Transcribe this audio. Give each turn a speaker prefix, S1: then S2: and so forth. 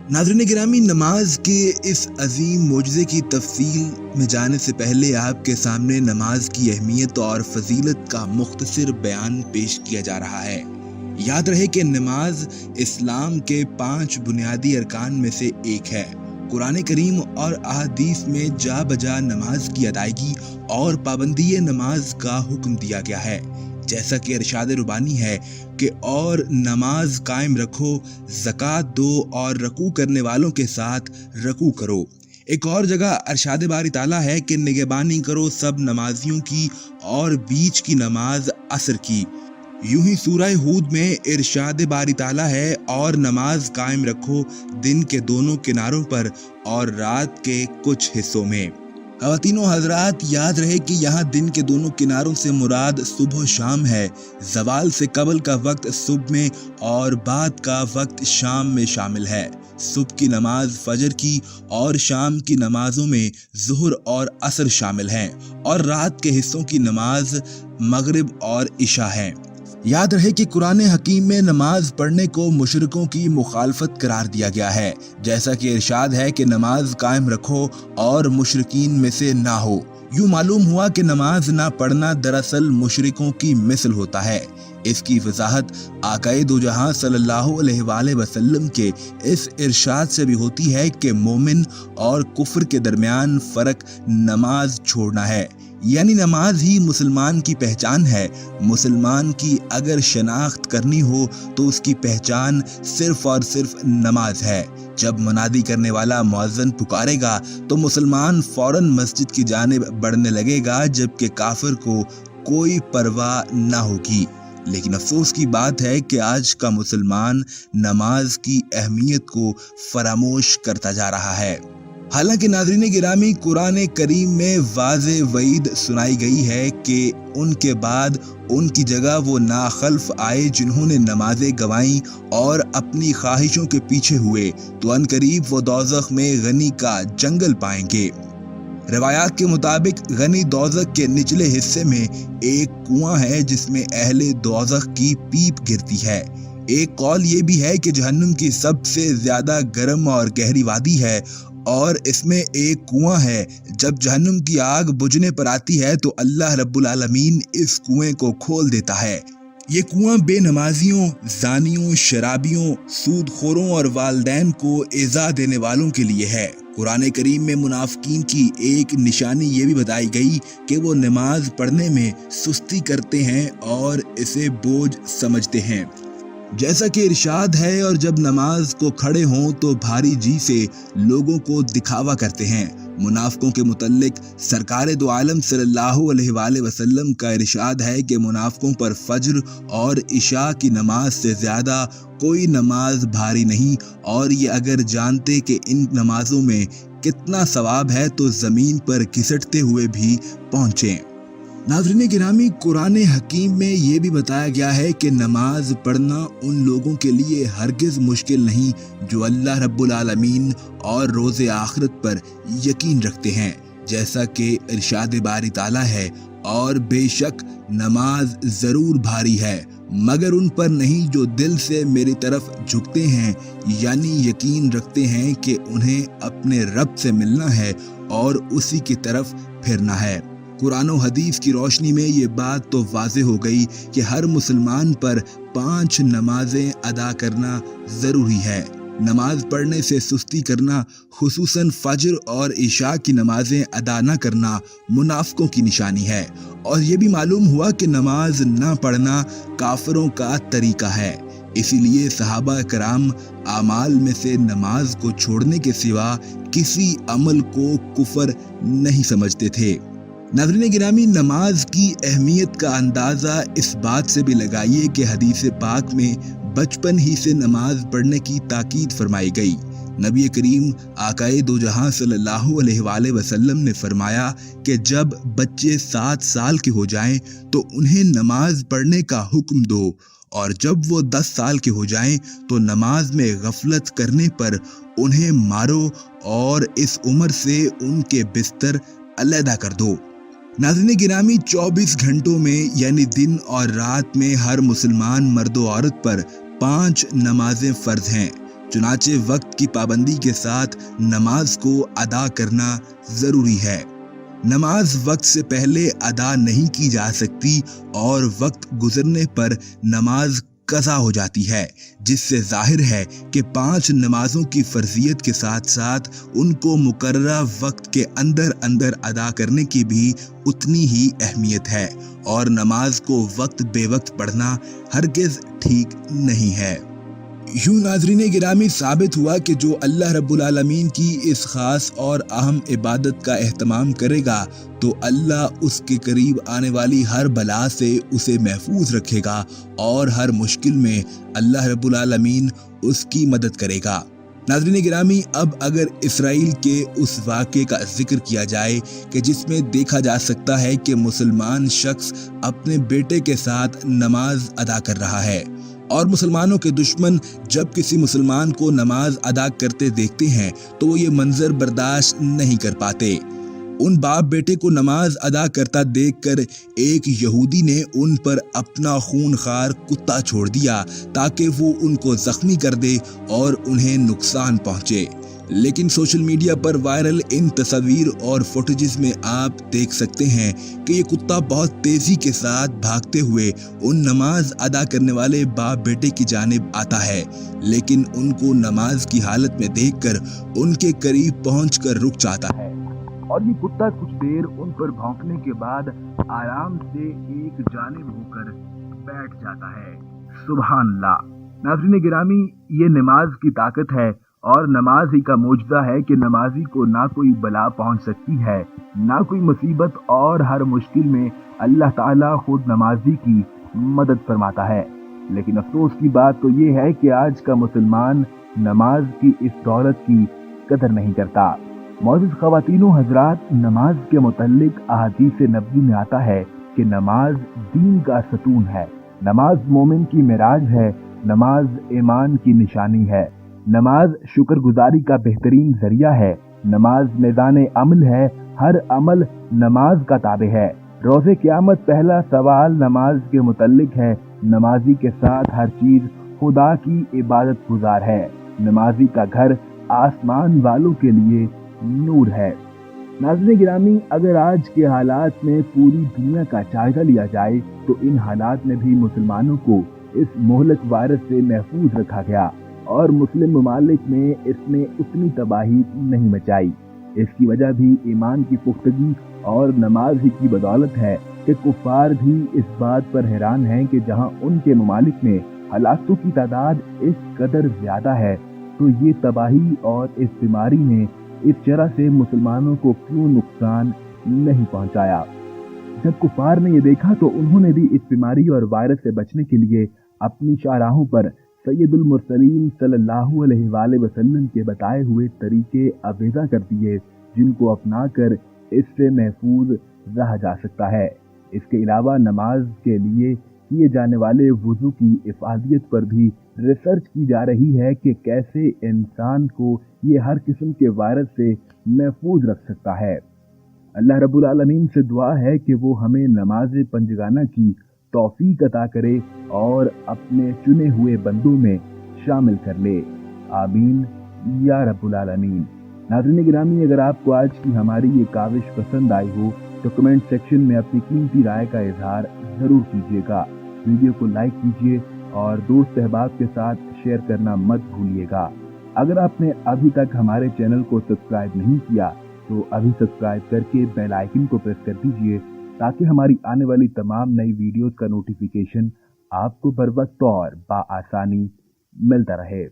S1: नाज़रीन गिरामी, नमाज के इस अजीम मोजज़े की तफसील में जाने से पहले आपके सामने नमाज की अहमियत और फजीलत का मुख्तसर बयान पेश किया जा रहा है। याद रहे कि नमाज इस्लाम के 5 बुनियादी अरकान में से एक है। कुरान करीम और अहादीस में जा बजा नमाज की अदायगी और पाबंदी नमाज का हुक्म दिया गया है, जैसा कि इरशाद रुबानी है कि और नमाज कायम रखो, ज़कात दो और रकू करने वालों के साथ रकू करो। एक और जगह इरशाद बारी ताला है कि निगहबानी करो सब नमाजियों की और बीच की नमाज असर की। यूं ही सूरह हूद में इरशाद बारी ताला है और नमाज कायम रखो दिन के दोनों किनारों पर और रात के कुछ हिस्सों में। ख़वातीनो हज़रात, याद रहे कि यहाँ दिन के दोनों किनारों से मुराद सुबह शाम है। ज़वाल से कबल का वक्त सुबह में और बाद का वक्त शाम में शामिल है। सुबह की नमाज फजर की और शाम की नमाजों में ज़ुहर और असर शामिल हैं और रात के हिस्सों की नमाज मगरिब और इशा है। याद रहे कि कुरान हकीम में नमाज पढ़ने को मुशरिकों की मुखालफत करार दिया गया है, जैसा कि इरशाद है कि नमाज कायम रखो और मुशरिकीन में से ना हो। यूं मालूम हुआ कि नमाज ना पढ़ना दरअसल मुशरिकों की मिसल होता है। इसकी वजाहत आकाए दो जहां सल्लल्लाहु अलैहि वसल्लम के इस इरशाद से भी होती है कि मोमिन और कुफ्र के दरमियान फर्क नमाज छोड़ना है, यानी नमाज ही मुसलमान की पहचान है। मुसलमान की अगर शनाख्त करनी हो तो उसकी पहचान सिर्फ और सिर्फ नमाज है। जब मुनादी करने वाला मुअज्जिन पुकारेगा तो मुसलमान फौरन मस्जिद की जानिब बढ़ने लगेगा, जबकि काफिर को कोई परवाह ना होगी। लेकिन अफसोस की बात है कि आज का मुसलमान नमाज की अहमियत को फरामोश करता जा रहा है। हालांकि नाज़रीन गिरामी, कुरान करीम में वाज़े वईद सुनाई गई है कि उनके बाद उनकी जगह वो नाखल्फ आए जिन्होंने नमाजें गवाईं और अपनी ख्वाहिशों के पीछे हुए, तो अनकरीब वो दोज़ख में गनी का जंगल पाएंगे। रवायात के मुताबिक गनी दोज़ख के निचले हिस्से में एक कुआं है जिसमें अहले दोज़ख की पीप गिरती है। एक कौल ये भी है कि जहन्नुम की सबसे ज्यादा गर्म और गहरी वादी है और इसमें एक कुआं है। जब जहन्नुम की आग बुझने पर आती है तो अल्लाह रब्बुल आलमीन इस कुएं को खोल देता है। ये कुआं बेनमाजियों, जानियों, शराबियों, सूदखोरों और वालिदैन को इज़ा देने वालों के लिए है। कुरान करीम में मुनाफिकीन की एक निशानी ये भी बताई गई कि वो नमाज पढ़ने में सुस्ती करते हैं और इसे बोझ समझते हैं, जैसा कि इरशाद है, और जब नमाज को खड़े हों तो भारी जी से लोगों को दिखावा करते हैं। मुनाफिकों के मुतल्लिक सरकार दो आलम सल्लल्लाहु अलैहि वसल्लम का इरशाद है कि मुनाफिकों पर फज्र और इशा की नमाज से ज्यादा कोई नमाज भारी नहीं, और ये अगर जानते कि इन नमाजों में कितना सवाब है तो जमीन पर घिसटते हुए भी पहुंचे। नाज़रीन गिरामी, कुरान हकीम में ये भी बताया गया है कि नमाज पढ़ना उन लोगों के लिए हरगिज मुश्किल नहीं जो अल्लाह रब्बुल आलमीन और रोज़े आखिरत पर यकीन रखते हैं, जैसा कि इरशाद बारी ताला है, और बेशक नमाज ज़रूर भारी है मगर उन पर नहीं जो दिल से मेरी तरफ झुकते हैं, यानी यकीन रखते हैं कि उन्हें अपने रब से मिलना है और उसी की तरफ फिरना है। कुरान और हदीस की रोशनी में ये बात तो वाज़े हो गई कि हर मुसलमान पर 5 नमाजें अदा करना ज़रूरी है। नमाज पढ़ने से सुस्ती करना, खुसूसन फज्र और इशा की नमाजें अदा न करना मुनाफिकों की निशानी है। और ये भी मालूम हुआ कि नमाज न पढ़ना काफिरों का तरीका है। इसीलिए सहाबा कराम आमाल में से नमाज को छोड़ने के सिवा किसी अमल को कुफर नहीं समझते थे। नाज़रीन गिरामी, नमाज की अहमियत का अंदाज़ा इस बात से भी लगाइए कि हदीस पाक में बचपन ही से नमाज पढ़ने की ताकीद फरमाई गई। नबी करीम आकाए दो जहां सल्लल्लाहु अलैहि वसल्लम ने फरमाया कि जब बच्चे 7 साल के हो जाएं तो उन्हें नमाज पढ़ने का हुक्म दो, और जब वो 10 साल के हो जाएं तो नमाज में गफलत करने पर उन्हें मारो और इस उम्र से उनके बिस्तर अलहदा कर दो। नाज़रीन गिरामी, 24 घंटों में यानी दिन और रात में हर मुसलमान मर्द और औरत पर 5 नमाजें फर्ज हैं। चुनाचे वक्त की पाबंदी के साथ नमाज को अदा करना जरूरी है। नमाज वक्त से पहले अदा नहीं की जा सकती और वक्त गुजरने पर नमाज कज़ा हो जाती है, जिससे जाहिर है कि 5 नमाजों की फर्जियत के साथ साथ उनको मुकर्ररा वक्त के अंदर अंदर अदा करने की भी उतनी ही अहमियत है और नमाज को वक्त बेवक्त पढ़ना हरगिज ठीक नहीं है। यूं नाज़रीन गिरामी, साबित हुआ कि जो अल्लाह रब्बुल आलमीन की इस खास और अहम इबादत का एहतमाम करेगा तो अल्लाह उसके करीब आने वाली हर बला से उसे महफूज रखेगा और हर मुश्किल में अल्लाह रब्बुल आलमीन उसकी मदद करेगा। नाज़रीन गिरामी, अब अगर इसराइल के उस वाक़े का जिक्र किया जाए कि जिसमें देखा जा सकता है कि मुसलमान शख्स अपने बेटे के साथ नमाज अदा कर रहा है और मुसलमानों के दुश्मन जब किसी मुसलमान को नमाज अदा करते देखते हैं तो वो ये मंजर बर्दाश्त नहीं कर पाते। उन बाप बेटे को नमाज अदा करता देखकर एक यहूदी ने उन पर अपना खूनखार कुत्ता छोड़ दिया ताकि वो उनको जख्मी कर दे और उन्हें नुकसान पहुंचे। लेकिन सोशल मीडिया पर वायरल इन तस्वीर और फुटेजेस में आप देख सकते हैं कि ये कुत्ता बहुत तेजी के साथ भागते हुए उन नमाज अदा करने वाले बाप बेटे की जानिब आता है, लेकिन उनको नमाज की हालत में देखकर उनके करीब पहुंचकर रुक जाता है और ये कुत्ता कुछ देर उन पर भौंकने के बाद आराम से एक जानिब होकर बैठ जाता है। सुभान अल्लाह। नाज़रीन गिरामी, ये नमाज की ताकत है और नमाज ही का मौजज़ा है कि नमाजी को ना कोई बला पहुंच सकती है, ना कोई मुसीबत, और हर मुश्किल में अल्लाह ताला खुद नमाजी की मदद फरमाता है। लेकिन अफसोस की बात तो ये है कि आज का मुसलमान नमाज की इस दौलत की कदर नहीं करता। मौजूद ख़वातीनो हजरात, नमाज के मुतल्लिक अहादीस नबवी में आता है कि नमाज दीन का सतून है, नमाज मोमिन की मिराज है, नमाज ईमान की निशानी है, नमाज शुक्रगुजारी का बेहतरीन जरिया है, नमाज मैदान अमल है, हर अमल नमाज का ताबे है। रोज़े क़यामत पहला सवाल नमाज के मुतल्लिक है, नमाजी के साथ हर चीज खुदा की इबादत गुजार है, नमाजी का घर आसमान वालों के लिए नूर है। नाज़रीन गिरामी, अगर आज के हालात में पूरी दुनिया का जायजा लिया जाए तो इन हालात में भी मुसलमानों को इस मोहलक वायरस से महफूज रखा गया और मुस्लिम ममालिक में इसने उतनी तबाही नहीं मचाई। इसकी वजह भी ईमान की पुख्तगी और नमाज ही की बदौलत है कि कुफार भी इस बात पर हैरान हैं कि जहां उनके ममालिक में हलाकतों की तादाद इस कदर ज्यादा है तो ये तबाही और इस बीमारी ने इस तरह से मुसलमानों को क्यों नुकसान नहीं पहुंचाया। जब कुफार ने ये देखा तो उन्होंने भी इस बीमारी और वायरस से बचने के लिए अपनी शाहराहों पर सैयदुल मुरसलीन सल्लल्लाहु अलैहि वसल्लम के बताए हुए तरीके अवेजा कर दिए, जिनको अपनाकर इससे महफूज रहा जा सकता है। इसके अलावा नमाज के लिए किए जाने वाले वुजू की इफादियत पर भी रिसर्च की जा रही है कि कैसे इंसान को ये हर किस्म के वायरस से महफूज रख सकता है। अल्लाह रब्बुल आलमीन से दुआ है कि वो हमें नमाज पंजगाना की तौफीक अता करे और अपने चुने हुए बंदों में शामिल कर ले। आमीन या रब्बुल आलमीन। नाज़रीन गिरामी, अगर आपको आज की हमारी ये काविश पसंद आई हो तो कमेंट सेक्शन में अपनी कीमती राय का इजहार जरूर कीजिएगा। वीडियो को लाइक कीजिए और दोस्त अहबाब के साथ शेयर करना मत भूलिएगा। अगर आपने अभी तक हमारे चैनल को सब्सक्राइब नहीं किया तो अभी सब्सक्राइब करके बेल आइकन को प्रेस कर दीजिए ताकि हमारी आने वाली तमाम नई वीडियोस का नोटिफिकेशन आपको बर वक्त और बआसानी मिलता रहे।